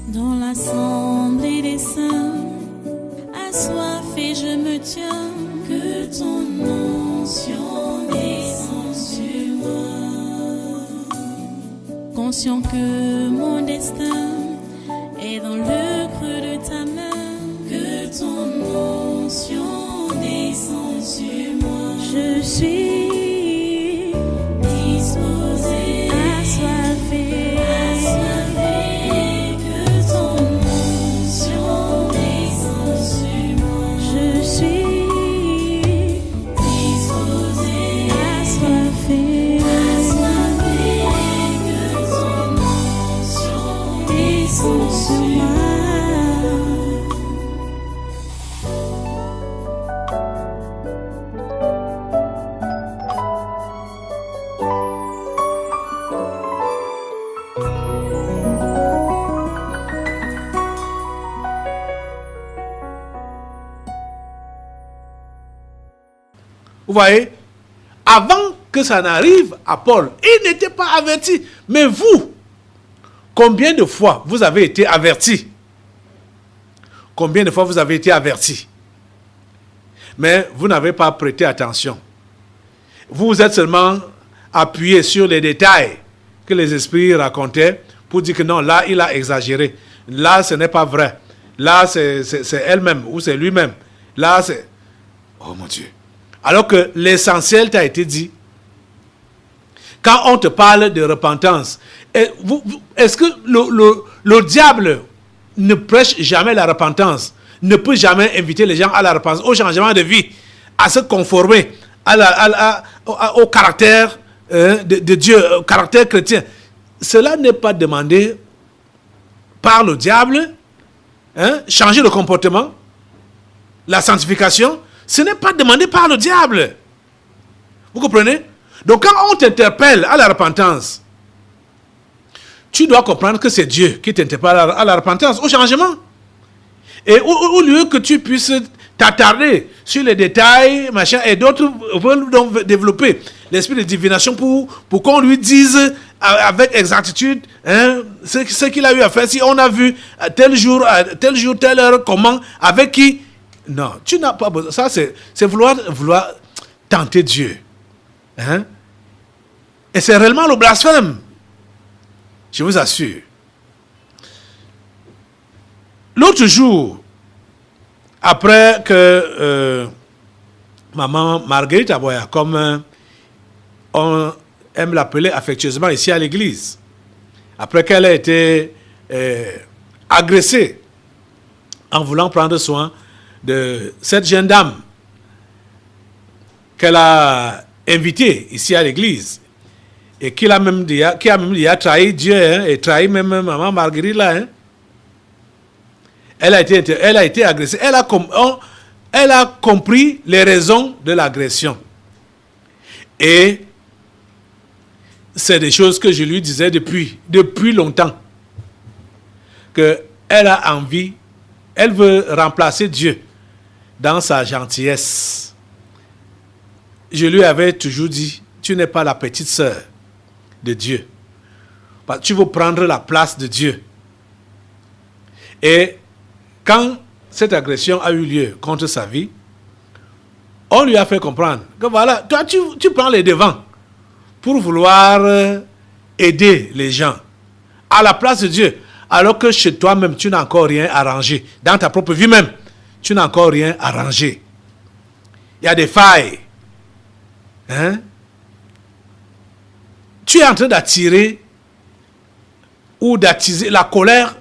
Dans l'assemblée des saints, assoiffé je me tiens, que ton onction descende sur moi. Conscient que mon destin est dans le creux de ta main, que ton onction descende sur moi. Je suis disposé, assoiffé, que ton onction descende sur moi. Je suis disposé, assoiffé, que ton onction descende sur moi. Vous voyez, avant que ça n'arrive à Paul, il n'était pas averti. Mais vous, combien de fois vous avez été averti? Combien de fois vous avez été averti? Mais vous n'avez pas prêté attention. Vous vous êtes seulement appuyé sur les détails que les esprits racontaient pour dire que non, là, il a exagéré. Là, ce n'est pas vrai. Là, c'est elle-même ou c'est lui-même. Là, c'est... Oh mon Dieu. Alors que l'essentiel t'a été dit. Quand on te parle de repentance, est-ce que le diable ne prêche jamais la repentance, ne peut jamais inviter les gens à la repentance, au changement de vie, à se conformer au caractère de Dieu, au caractère chrétien? Cela n'est pas demandé par le diable. Changer le comportement, la sanctification, ce n'est pas demandé par le diable. Vous comprenez? Donc quand on t'interpelle à la repentance, tu dois comprendre que c'est Dieu qui t'interpelle à la repentance, au changement. Et au lieu que tu puisses t'attarder sur les détails, machin, et d'autres veulent donc développer l'esprit de divination pour qu'on lui dise avec exactitude ce qu'il a eu à faire. Si on a vu tel jour, telle heure, comment, avec qui. Non, tu n'as pas besoin. Ça, c'est vouloir tenter Dieu. Et c'est réellement le blasphème. Je vous assure. L'autre jour, après que maman Marguerite Aboya, comme on aime l'appeler affectueusement ici à l'église, après qu'elle a été agressée en voulant prendre soin de cette jeune dame qu'elle a invitée ici à l'église et qui a même dit trahi Dieu et trahi même maman Marguerite là. Elle a été agressée. Elle a compris les raisons de l'agression. Et c'est des choses que je lui disais depuis longtemps. qu'elle a envie, elle veut remplacer Dieu dans sa gentillesse. Je lui avais toujours dit, tu n'es pas la petite sœur de Dieu. Tu veux prendre la place de Dieu. Et quand cette agression a eu lieu contre sa vie, on lui a fait comprendre que voilà, toi tu prends les devants pour vouloir aider les gens à la place de Dieu, alors que chez toi-même, tu n'as encore rien arrangé. Dans ta propre vie même, tu n'as encore rien arrangé. Il y a des failles. Hein? Tu es en train d'attirer ou d'attiser la colère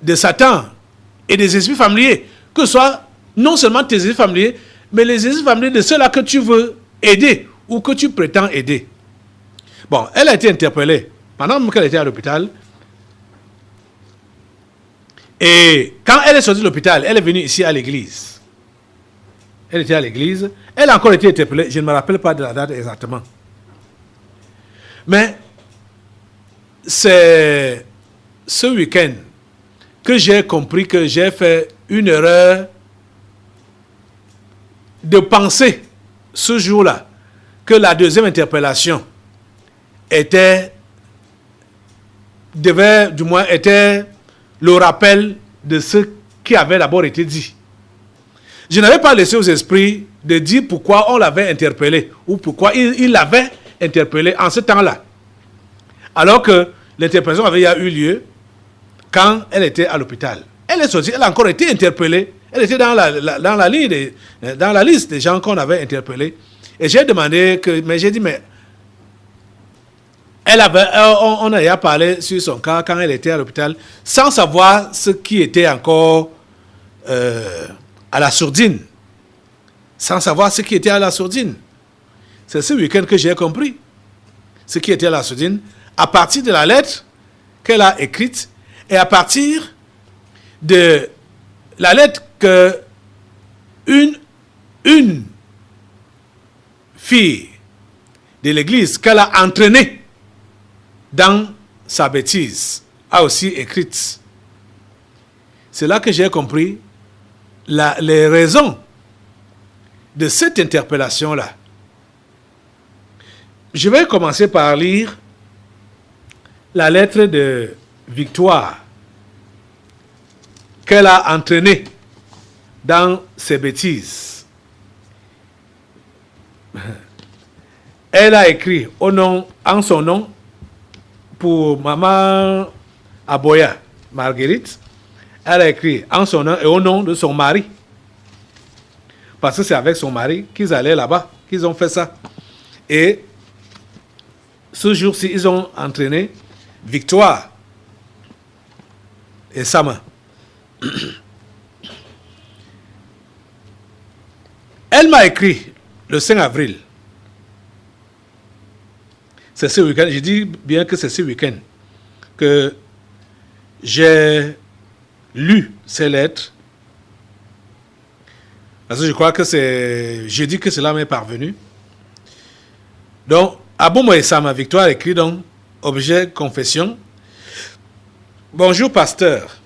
de Satan et des esprits familiers, que ce soit non seulement tes esprits familiers, mais les esprits familiers de ceux-là que tu veux aider ou que tu prétends aider. Bon, elle a été interpellée pendant qu'elle était à l'hôpital. Et quand elle est sortie de l'hôpital, elle est venue ici à l'église. Elle était à l'église. Elle a encore été interpellée. Je ne me rappelle pas de la date exactement. Mais c'est ce week-end que j'ai compris que j'ai fait une erreur de penser ce jour-là que la deuxième interpellation était devait, du moins, était le rappel de ce qui avait d'abord été dit. Je n'avais pas laissé aux esprits de dire pourquoi on l'avait interpellé ou pourquoi il l'avait interpellé en ce temps-là. Alors que l'interpellation avait eu lieu quand elle était à l'hôpital. Elle est sortie, elle a encore été interpellée. Elle était dans la liste des gens qu'on avait interpellés. Et j'ai demandé mais j'ai dit, mais on a parlé sur son cas quand elle était à l'hôpital, sans savoir ce qui était encore à la sourdine. Sans savoir ce qui était à la sourdine. C'est ce week-end que j'ai compris ce qui était à la sourdine, à partir de la lettre qu'elle a écrite et à partir de la lettre que une fille de l'église qu'elle a entraînée dans sa bêtise a aussi écrite. C'est là que j'ai compris les raisons de cette interpellation-là. Je vais commencer par lire la lettre de Victoire qu'elle a entraînée dans ses bêtises. Elle a écrit en son nom pour maman Aboya, Marguerite. Elle a écrit en son nom et au nom de son mari. Parce que c'est avec son mari qu'ils allaient là-bas, qu'ils ont fait ça. Et ce jour-ci, ils ont entraîné Victoire et Sama. Elle m'a écrit le 5 avril. C'est ce week-end, je dis bien que c'est ce week-end que j'ai lu ces lettres. Parce que je crois que c'est jeudi que cela m'est parvenu. Donc, Abou Sama Victoire écrit donc, objet confession. Bonjour pasteur.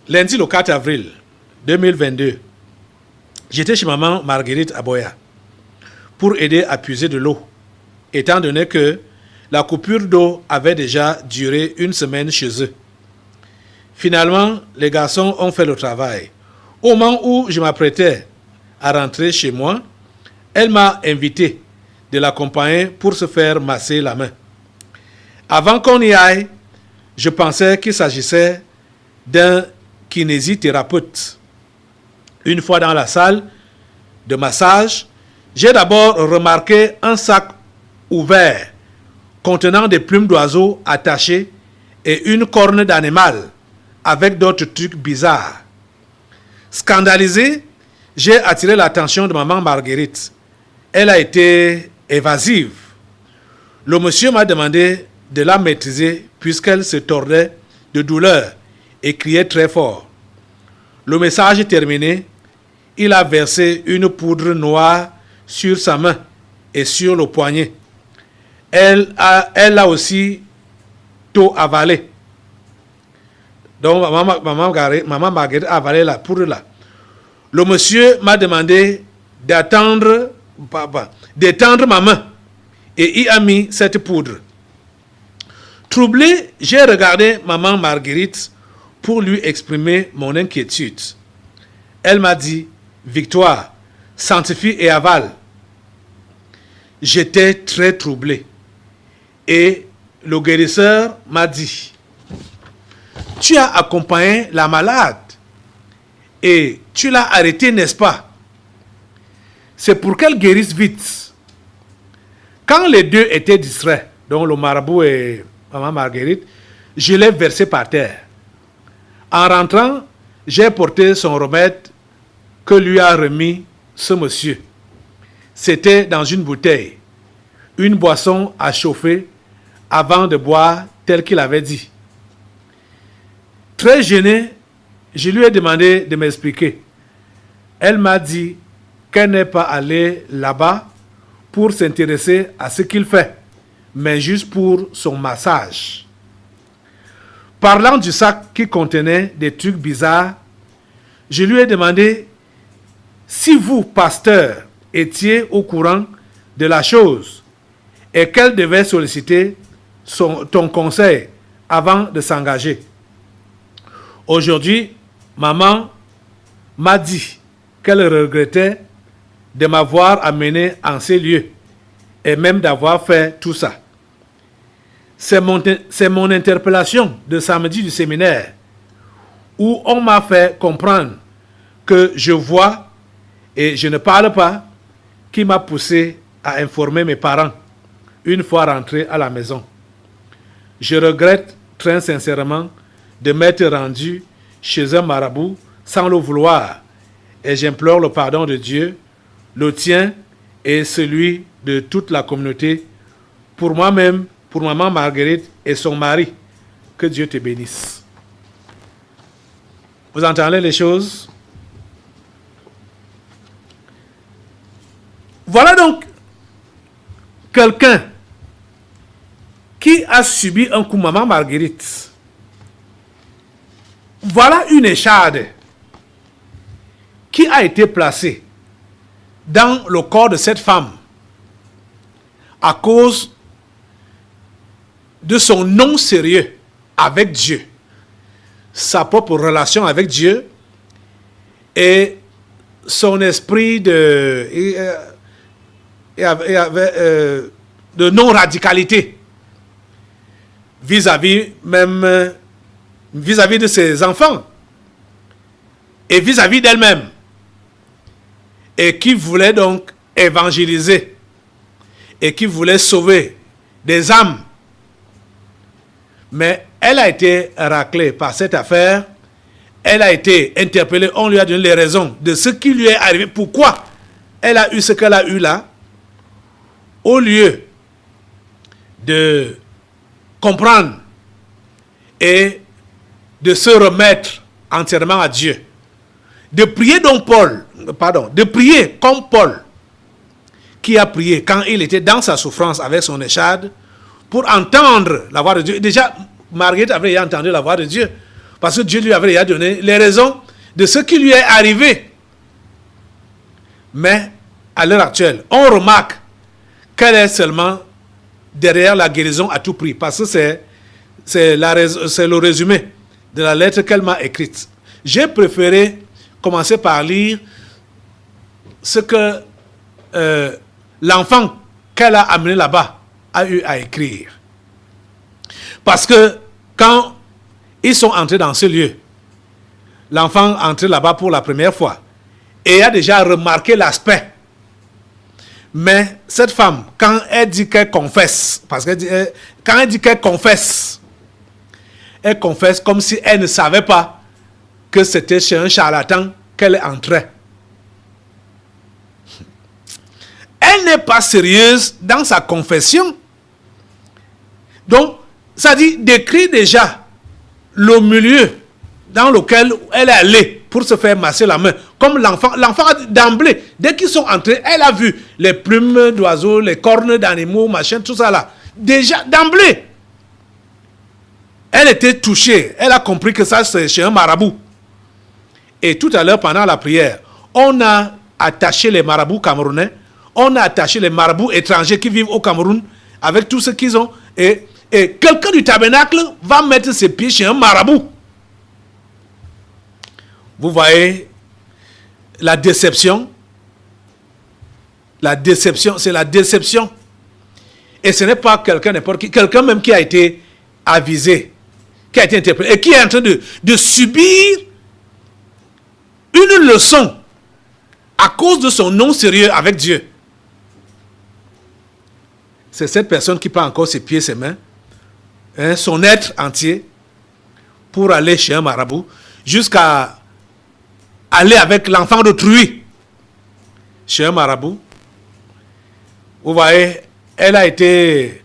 Lundi le 4 avril 2022, j'étais chez maman Marguerite Aboya pour aider à puiser de l'eau, étant donné que la coupure d'eau avait déjà duré une semaine chez eux. Finalement, les garçons ont fait le travail. Au moment où je m'apprêtais à rentrer chez moi, elle m'a invité de l'accompagner pour se faire masser la main. Avant qu'on y aille, je pensais qu'il s'agissait d'un kinésithérapeute. Une fois dans la salle de massage, j'ai d'abord remarqué un sac ouvert contenant des plumes d'oiseaux attachées et une corne d'animal avec d'autres trucs bizarres. Scandalisé, j'ai attiré l'attention de maman Marguerite. Elle a été évasive. Le monsieur m'a demandé de la maîtriser puisqu'elle se tordait de douleur et criait très fort. Le message terminé, il a versé une poudre noire sur sa main et sur le poignet. Elle a aussi tout avalé. Donc maman Marguerite a avalé la poudre là. Le monsieur m'a demandé d'étendre ma main et y a mis cette poudre. Troublé, j'ai regardé maman Marguerite pour lui exprimer mon inquiétude. Elle m'a dit, Victoire, sanctifie et avale. J'étais très troublé. Et le guérisseur m'a dit, tu as accompagné la malade et tu l'as arrêtée, n'est-ce pas? C'est pour qu'elle guérisse vite. Quand les deux étaient distraits, donc le marabout et maman Marguerite, je l'ai versé par terre. En rentrant, j'ai porté son remède que lui a remis ce monsieur. C'était dans une bouteille, une boisson à chauffer avant de boire tel qu'il avait dit. Très gêné, je lui ai demandé de m'expliquer. Elle m'a dit qu'elle n'est pas allée là-bas pour s'intéresser à ce qu'il fait, mais juste pour son massage. Parlant du sac qui contenait des trucs bizarres, je lui ai demandé si vous, pasteur, étiez au courant de la chose et qu'elle devait solliciter ton conseil avant de s'engager. Aujourd'hui, maman m'a dit qu'elle regrettait de m'avoir amené en ces lieux et même d'avoir fait tout ça. C'est mon interpellation de samedi du séminaire où on m'a fait comprendre que je vois et je ne parle pas qui m'a poussé à informer mes parents une fois rentré à la maison. Je regrette très sincèrement de m'être rendu chez un marabout sans le vouloir et j'implore le pardon de Dieu, le tien et celui de toute la communauté, pour moi-même, pour maman Marguerite et son mari. Que Dieu te bénisse. Vous entendez les choses? Voilà donc quelqu'un qui a subi un coup, maman Marguerite. Voilà une écharde qui a été placée dans le corps de cette femme à cause de son non-sérieux avec Dieu, sa propre relation avec Dieu et son esprit de non-radicalité vis-à-vis de ses enfants et vis-à-vis d'elle-même, et qui voulait donc évangéliser et qui voulait sauver des âmes. Mais elle a été raclée par cette affaire, elle a été interpellée, on lui a donné les raisons de ce qui lui est arrivé, pourquoi elle a eu ce qu'elle a eu là. Au lieu de comprendre et de se remettre entièrement à Dieu, de prier de prier comme Paul, qui a prié quand il était dans sa souffrance avec son écharde, pour entendre la voix de Dieu. Déjà, Marguerite avait entendu la voix de Dieu, parce que Dieu lui avait déjà donné les raisons de ce qui lui est arrivé. Mais, à l'heure actuelle, on remarque qu'elle est seulement derrière la guérison à tout prix, parce que c'est le résumé de la lettre qu'elle m'a écrite. J'ai préféré commencer par lire ce que l'enfant qu'elle a amené là-bas a eu à écrire. Parce que quand ils sont entrés dans ce lieu, l'enfant entré là-bas pour la première fois et a déjà remarqué l'aspect. Mais cette femme, quand elle dit qu'elle confesse, parce que quand elle dit qu'elle confesse, elle confesse comme si elle ne savait pas que c'était chez un charlatan qu'elle entrait. Elle n'est pas sérieuse dans sa confession. Donc, ça dit, décrit déjà le milieu dans lequel elle est allée pour se faire masser la main. Comme l'enfant d'emblée, dès qu'ils sont entrés, elle a vu les plumes d'oiseaux, les cornes d'animaux, machin, tout ça là. Déjà, d'emblée, elle était touchée. Elle a compris que ça, c'est chez un marabout. Et tout à l'heure, pendant la prière, on a attaché les marabouts camerounais, on a attaché les marabouts étrangers qui vivent au Cameroun avec tout ce qu'ils ont. Et quelqu'un du tabernacle va mettre ses pieds chez un marabout. Vous voyez la déception. La déception, c'est la déception. Et ce n'est pas quelqu'un n'importe qui, quelqu'un même qui a été avisé, qui a été interpellé et qui est en train de subir une leçon à cause de son non-sérieux avec Dieu. C'est cette personne qui prend encore ses pieds, ses mains, son être entier, pour aller chez un marabout, jusqu'à aller avec l'enfant d'autrui chez un marabout. Vous voyez, elle a été...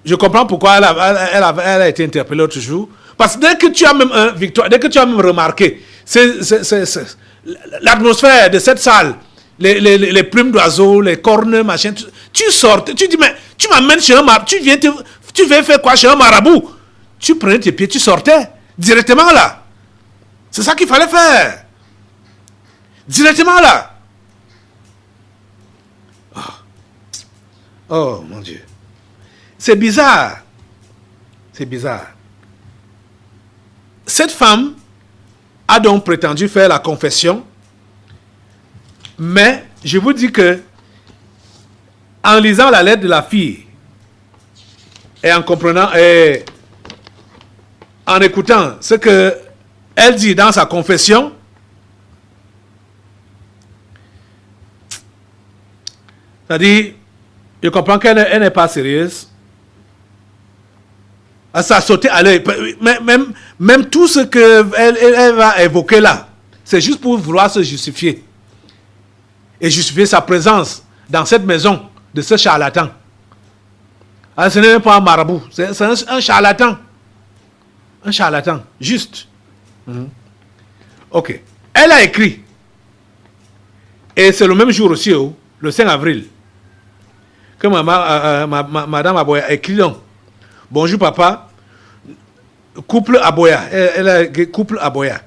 Je comprends pourquoi elle a été interpellée l'autre jour. Parce que dès que tu as même dès que tu as même remarqué l'atmosphère de cette salle, les plumes d'oiseaux, les cornes, machin, tu sors, tu dis, mais tu m'amènes chez un marabout, tu viens faire quoi chez un marabout? Tu prenais tes pieds, tu sortais directement là. C'est ça qu'il fallait faire. Directement là. Oh mon Dieu. C'est bizarre. C'est bizarre. Cette femme a donc prétendu faire la confession, mais je vous dis que en lisant la lettre de la fille et en comprenant et en écoutant ce que elle dit dans sa confession, c'est-à-dire, je comprends qu'elle n'est pas sérieuse. Ça a sauté à l'œil. Même tout ce qu'elle va évoquer là, c'est juste pour vouloir se justifier. Et justifier sa présence dans cette maison de ce charlatan. Alors, ce n'est même pas un marabout, c'est un charlatan. Un charlatan, juste. Ok. Elle a écrit. Et c'est le même jour aussi, le 5 avril, que Madame Aboya a écrit donc. Bonjour papa, couple Aboya. Elle a écrit couple Aboya.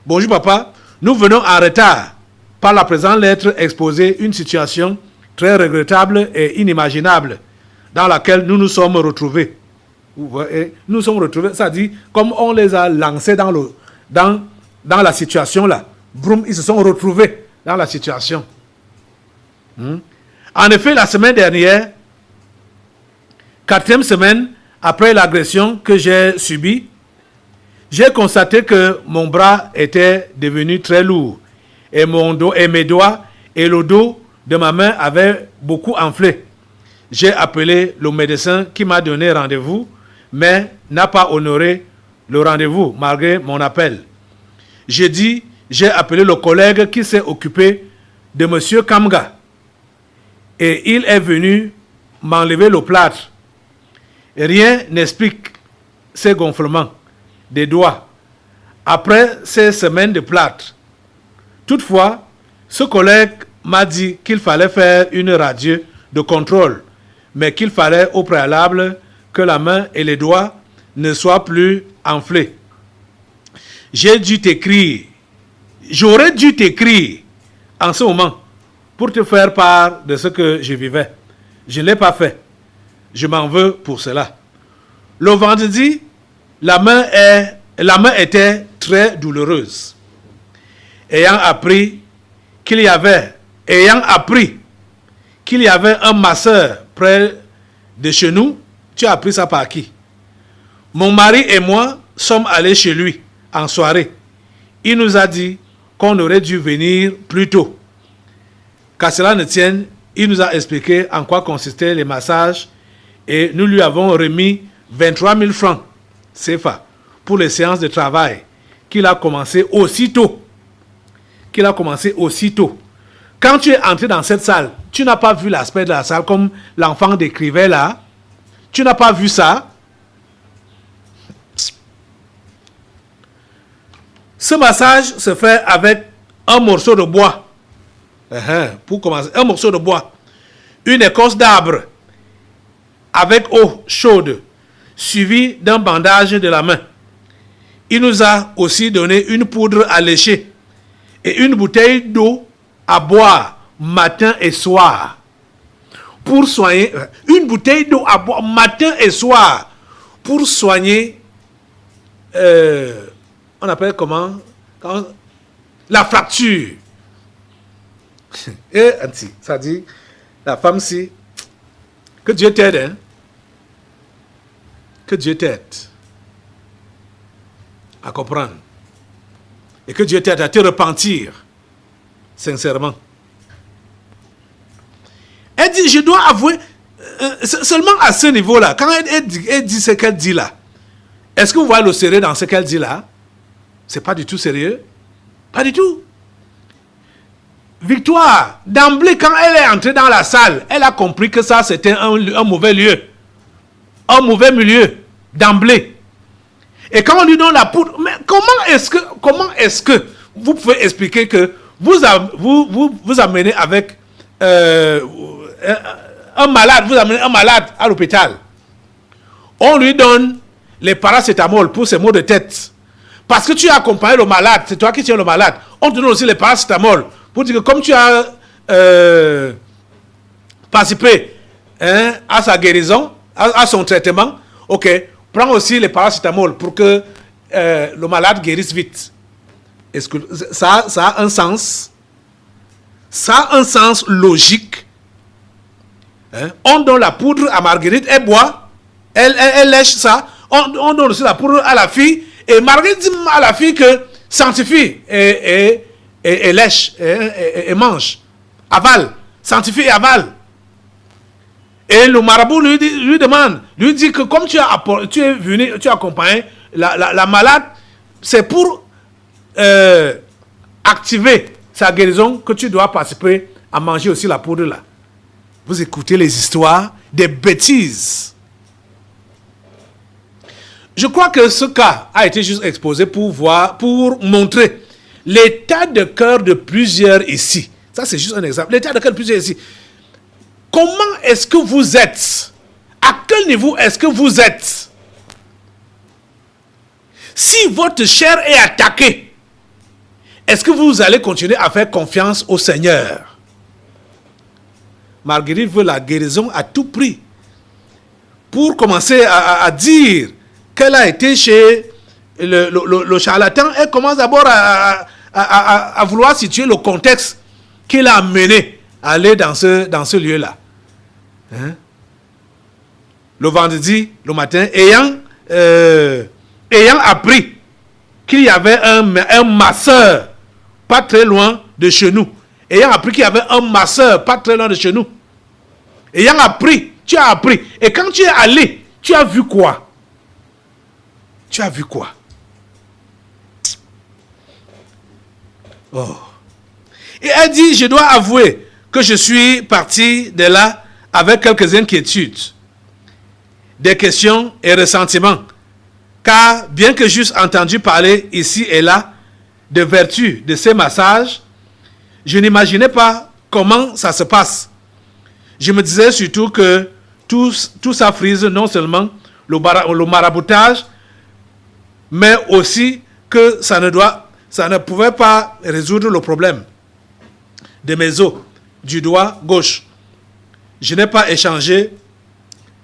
Bonjour papa, nous venons en retard par la présente lettre exposer une situation très regrettable et inimaginable dans laquelle nous nous sommes retrouvés. Vous voyez, nous sommes retrouvés, ça dit, comme on les a lancés dans la situation là, boum, ils se sont retrouvés dans la situation. En effet, la semaine dernière, 4e semaine après l'agression que j'ai subie, j'ai constaté que mon bras était devenu très lourd et mon dos et mes doigts et le dos de ma main avaient beaucoup enflé. J'ai appelé le médecin qui m'a donné rendez-vous, mais n'a pas honoré le rendez-vous malgré mon appel. J'ai appelé le collègue qui s'est occupé de M. Kamga et il est venu m'enlever le plâtre. Rien n'explique ces gonflements des doigts après ces semaines de plâtre. Toutefois, ce collègue m'a dit qu'il fallait faire une radio de contrôle, mais qu'il fallait au préalable que la main et les doigts ne soient plus enflés. J'aurais dû t'écrire en ce moment pour te faire part de ce que je vivais. Je ne l'ai pas fait. Je m'en veux pour cela. Le vendredi, la main était très douloureuse. Ayant appris qu'il y avait un masseur près de chez nous. Tu as appris ça par qui? Mon mari et moi sommes allés chez lui en soirée. Il nous a dit qu'on aurait dû venir plus tôt. Qu'à cela ne tienne, il nous a expliqué en quoi consistaient les massages et nous lui avons remis 23 000 francs CFA pour les séances de travail qu'il a commencé aussitôt. Quand tu es entré dans cette salle, tu n'as pas vu l'aspect de la salle comme l'enfant décrivait là. Tu n'as pas vu ça. Ce massage se fait avec un morceau de bois. Pour commencer, un morceau de bois. Une écorce d'arbre avec eau chaude, suivi d'un bandage de la main. Il nous a aussi donné une poudre à lécher et une bouteille d'eau à boire matin et soir. Pour soigner, une bouteille d'eau à boire matin et soir pour soigner, on appelle comment? La fracture. Et ça dit, la femme si, que Dieu t'aide, hein? Que Dieu t'aide à comprendre. Et que Dieu t'aide à te repentir, sincèrement. Elle dit, je dois avouer, seulement à ce niveau-là, quand elle dit ce qu'elle dit là, est-ce que vous voyez le sérieux dans ce qu'elle dit là? C'est pas du tout sérieux. Pas du tout. Victoire, d'emblée, quand elle est entrée dans la salle, elle a compris que ça, c'était un mauvais lieu. Un mauvais milieu, d'emblée. Et quand on lui donne la poudre, mais comment est-ce que vous pouvez expliquer que vous amenez avec un malade, vous amenez un malade à l'hôpital. On lui donne les paracétamol pour ses maux de tête. Parce que tu as accompagné le malade, c'est toi qui tiens le malade. On te donne aussi les paracétamol pour dire que comme tu as participé à sa guérison, à son traitement, ok, prends aussi les paracétamol pour que le malade guérisse vite. Est-ce que ça a un sens? Ça a un sens logique. Hein? On donne la poudre à Marguerite, elle boit, elle lèche ça. On donne aussi la poudre à la fille. Et Marguerite dit à la fille que sanctifie et lèche et mange. Avale. Sanctifie et avale. Et le marabout lui dit que comme tu es venu, tu accompagnes la malade, c'est pour activer sa guérison que tu dois participer à manger aussi la poudre là. Vous écoutez les histoires des bêtises. Je crois que ce cas a été juste exposé pour montrer l'état de cœur de plusieurs ici. Ça, c'est juste un exemple. L'état de cœur de plusieurs ici. Comment est-ce que vous êtes? À quel niveau est-ce que vous êtes? Si votre chair est attaquée, est-ce que vous allez continuer à faire confiance au Seigneur? Marguerite veut la guérison à tout prix. Pour commencer à dire qu'elle a été chez le charlatan, elle commence d'abord à vouloir situer le contexte qui l'a amené à aller dans ce lieu-là. Hein? Le vendredi, le matin, ayant appris qu'il y avait un masseur pas très loin de chez nous. Ayant appris qu'il y avait un masseur pas très loin de chez nous. Ayant appris, tu as appris. Et quand tu es allé, tu as vu quoi? Tu as vu quoi? Oh. Et elle dit, je dois avouer que je suis parti de là avec quelques inquiétudes, des questions et ressentiments. Car bien que j'eusse entendu parler ici et là de vertu de ces massages, je n'imaginais pas comment ça se passe. Je me disais surtout que tout ça frise non seulement le maraboutage, mais aussi que ça ne pouvait pas résoudre le problème de mes os du doigt gauche. Je n'ai pas échangé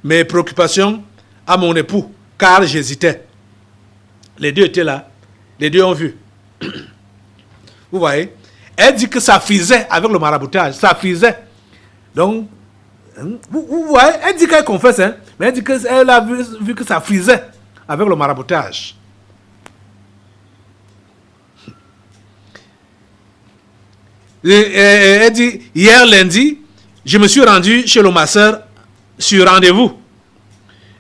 mes préoccupations à mon époux, car j'hésitais. Les deux étaient là, les deux ont vu. Vous voyez? Elle dit que ça frisait avec le maraboutage, ça frisait. Donc, vous voyez, elle dit qu'elle confesse, hein, mais elle dit qu'elle a vu que ça frisait avec le maraboutage. Elle dit, hier lundi, je me suis rendu chez le masseur sur rendez-vous.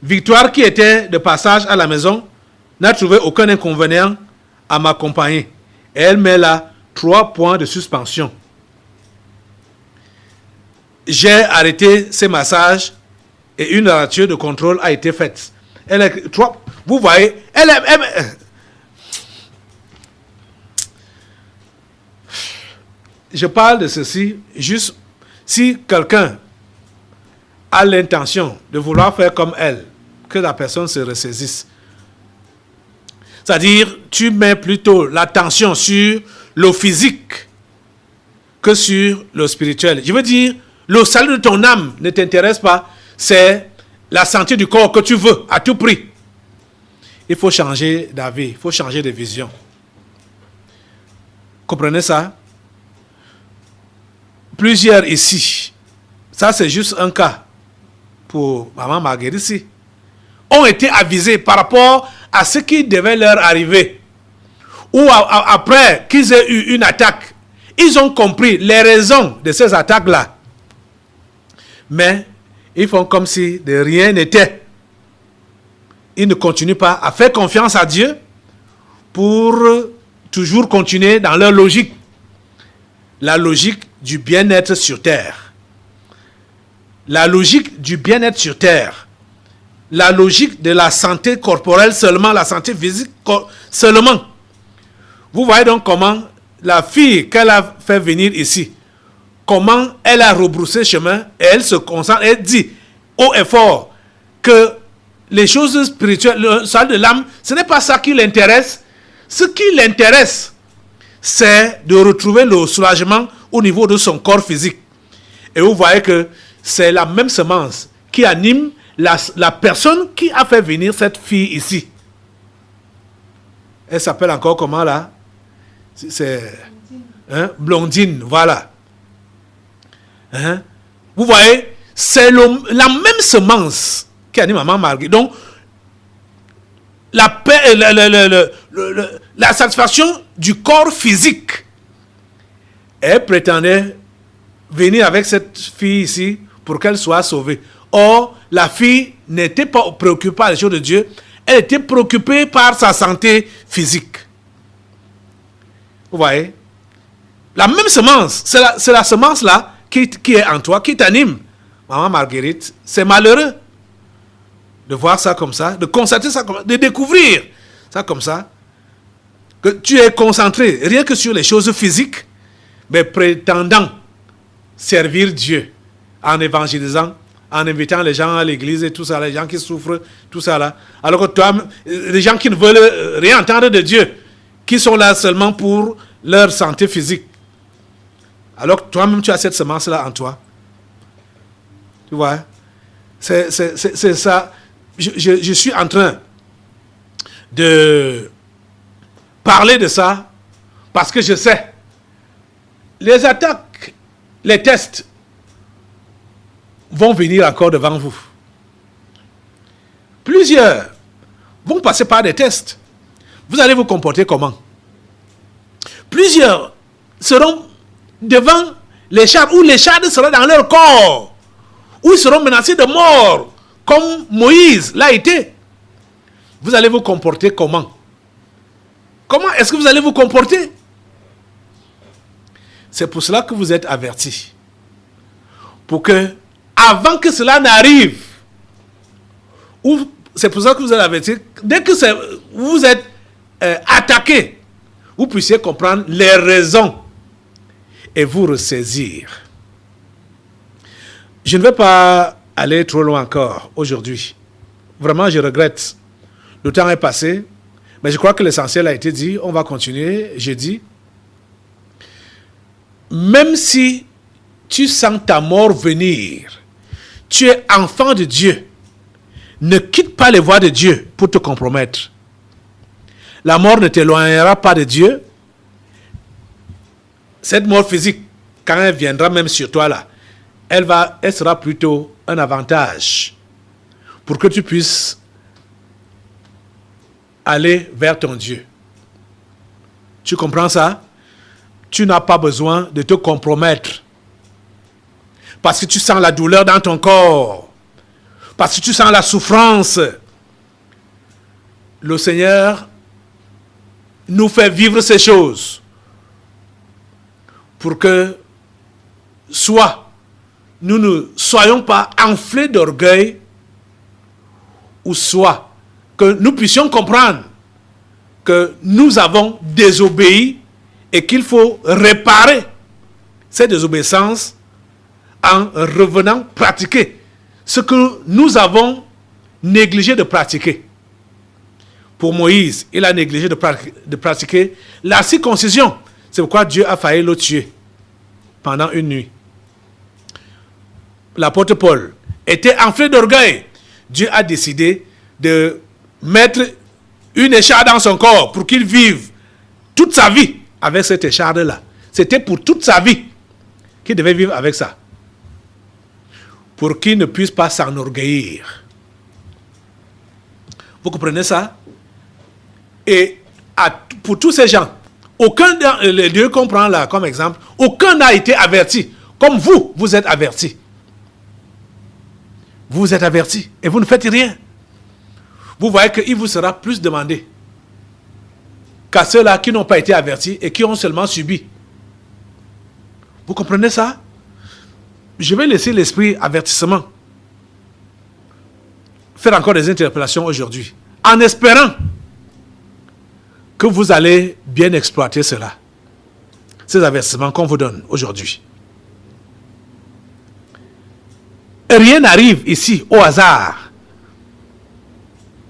Victoire, qui était de passage à la maison, n'a trouvé aucun inconvénient à m'accompagner. Elle met là 3 points de suspension. J'ai arrêté ces massages et une rature de contrôle a été faite. Vous voyez, je parle de ceci juste si quelqu'un a l'intention de vouloir faire comme elle, que la personne se ressaisisse. C'est-à-dire, tu mets plutôt l'attention sur le physique que sur le spirituel. Je veux dire, le salut de ton âme ne t'intéresse pas, c'est la santé du corps que tu veux à tout prix. Il faut changer d'avis, il faut changer de vision. Comprenez ça? Plusieurs ici, ça c'est juste un cas pour maman Marguerite ici, ont été avisés par rapport à ce qui devait leur arriver. Ou après qu'ils aient eu une attaque, ils ont compris les raisons de ces attaques-là. Mais ils font comme si de rien n'était. Ils ne continuent pas à faire confiance à Dieu pour toujours continuer dans leur logique. La logique du bien-être sur terre. La logique du bien-être sur terre. La logique de la santé corporelle seulement, la santé physique seulement. Vous voyez donc comment la fille qu'elle a fait venir ici, comment elle a rebroussé chemin et elle se concentre, elle dit haut et fort que les choses spirituelles, le salut de l'âme, ce n'est pas ça qui l'intéresse. Ce qui l'intéresse, c'est de retrouver le soulagement au niveau de son corps physique. Et vous voyez que c'est la même semence qui anime la personne qui a fait venir cette fille ici, elle s'appelle encore comment là? C'est Blondine, voilà. Hein? Vous voyez, c'est la même semence qui anime maman Marguerite. Donc, la satisfaction du corps physique. Elle prétendait venir avec cette fille ici pour qu'elle soit sauvée. Or, la fille n'était pas préoccupée par les choses de Dieu, elle était préoccupée par sa santé physique. Vous voyez? La même semence, c'est la semence là qui est en toi, qui t'anime. Maman Marguerite, c'est malheureux de voir ça comme ça, de constater ça comme ça, de découvrir ça comme ça, que tu es concentré rien que sur les choses physiques, mais prétendant servir Dieu en évangélisant, en invitant les gens à l'église et tout ça, les gens qui souffrent, tout ça là. Alors que toi, les gens qui ne veulent rien entendre de Dieu, qui sont là seulement pour leur santé physique. Alors que toi-même, tu as cette semence-là en toi. Tu vois? C'est ça. Je suis en train de parler de ça parce que je sais. Les attaques, les tests vont venir encore devant vous. Plusieurs vont passer par des tests. Vous allez vous comporter comment? Plusieurs seront devant les chardes, ou les chardes seront dans leur corps, ou ils seront menacés de mort, comme Moïse l'a été. Vous allez vous comporter comment? Comment est-ce que vous allez vous comporter? C'est pour cela que vous êtes avertis. Pour que, avant que cela n'arrive, ou c'est pour ça que vous êtes avertis, dès que vous êtes attaqué, vous puissiez comprendre les raisons et vous ressaisir. Je ne vais pas aller trop loin encore aujourd'hui. Vraiment, je regrette. Le temps est passé, mais je crois que l'essentiel a été dit. On va continuer jeudi. Même si tu sens ta mort venir, tu es enfant de Dieu. Ne quitte pas les voies de Dieu pour te compromettre. La mort ne t'éloignera pas de Dieu. Cette mort physique, quand elle viendra même sur toi là, elle sera plutôt un avantage pour que tu puisses aller vers ton Dieu. Tu comprends ça? Tu n'as pas besoin de te compromettre parce que tu sens la douleur dans ton corps, parce que tu sens la souffrance. Le Seigneur nous fait vivre ces choses pour que soit nous ne soyons pas enflés d'orgueil, ou soit que nous puissions comprendre que nous avons désobéi et qu'il faut réparer cette désobéissance en revenant pratiquer ce que nous avons négligé de pratiquer. Pour Moïse, il a négligé de pratiquer la circoncision. C'est pourquoi Dieu a failli le tuer pendant une nuit. L'apôtre Paul était enflé d'orgueil. Dieu a décidé de mettre une écharde dans son corps pour qu'il vive toute sa vie avec cette écharde-là. C'était pour toute sa vie qu'il devait vivre avec ça. Pour qu'il ne puisse pas s'enorgueillir. Vous comprenez ça? Et pour tous ces gens, aucun des Dieu qu'on prend là comme exemple, aucun n'a été averti. Comme vous êtes avertis. Vous êtes avertis et vous ne faites rien. Vous voyez qu'il vous sera plus demandé qu'à ceux-là qui n'ont pas été avertis et qui ont seulement subi. Vous comprenez ça? Je vais laisser l'esprit avertissement faire encore des interpellations aujourd'hui, en espérant que vous allez bien exploiter cela, ces avertissements qu'on vous donne aujourd'hui. Rien n'arrive ici au hasard.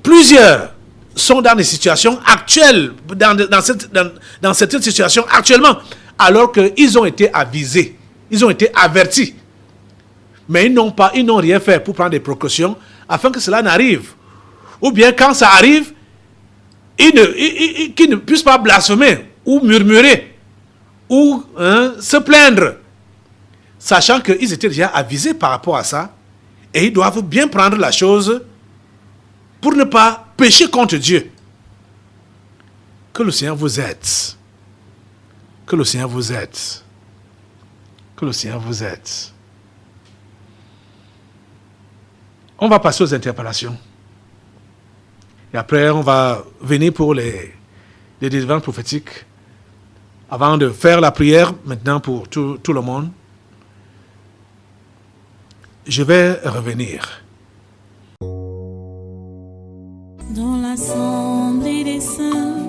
Plusieurs sont dans des situations actuelles, dans cette situation actuellement, alors qu'ils ont été avisés, ils ont été avertis. Mais ils n'ont rien fait pour prendre des précautions afin que cela n'arrive. Ou bien quand ça arrive, qu'ils ne puissent pas blasphémer ou murmurer ou se plaindre, sachant qu'ils étaient déjà avisés par rapport à ça et ils doivent bien prendre la chose pour ne pas pécher contre Dieu. Que le Seigneur vous aide. Que le Seigneur vous aide. Que le Seigneur vous aide. On va passer aux interpellations. Et après, on va venir pour les délivrances prophétiques. Avant de faire la prière, maintenant pour tout le monde, je vais revenir. Dans l'assemblée des saints,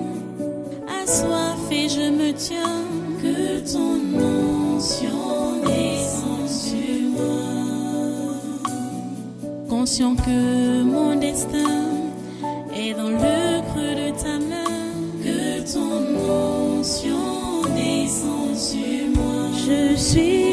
assoiffé je me tiens, que ton onction descende sur moi. Conscient que mon destin est dans le creux de ta main, que ton onction descende sur moi. Je suis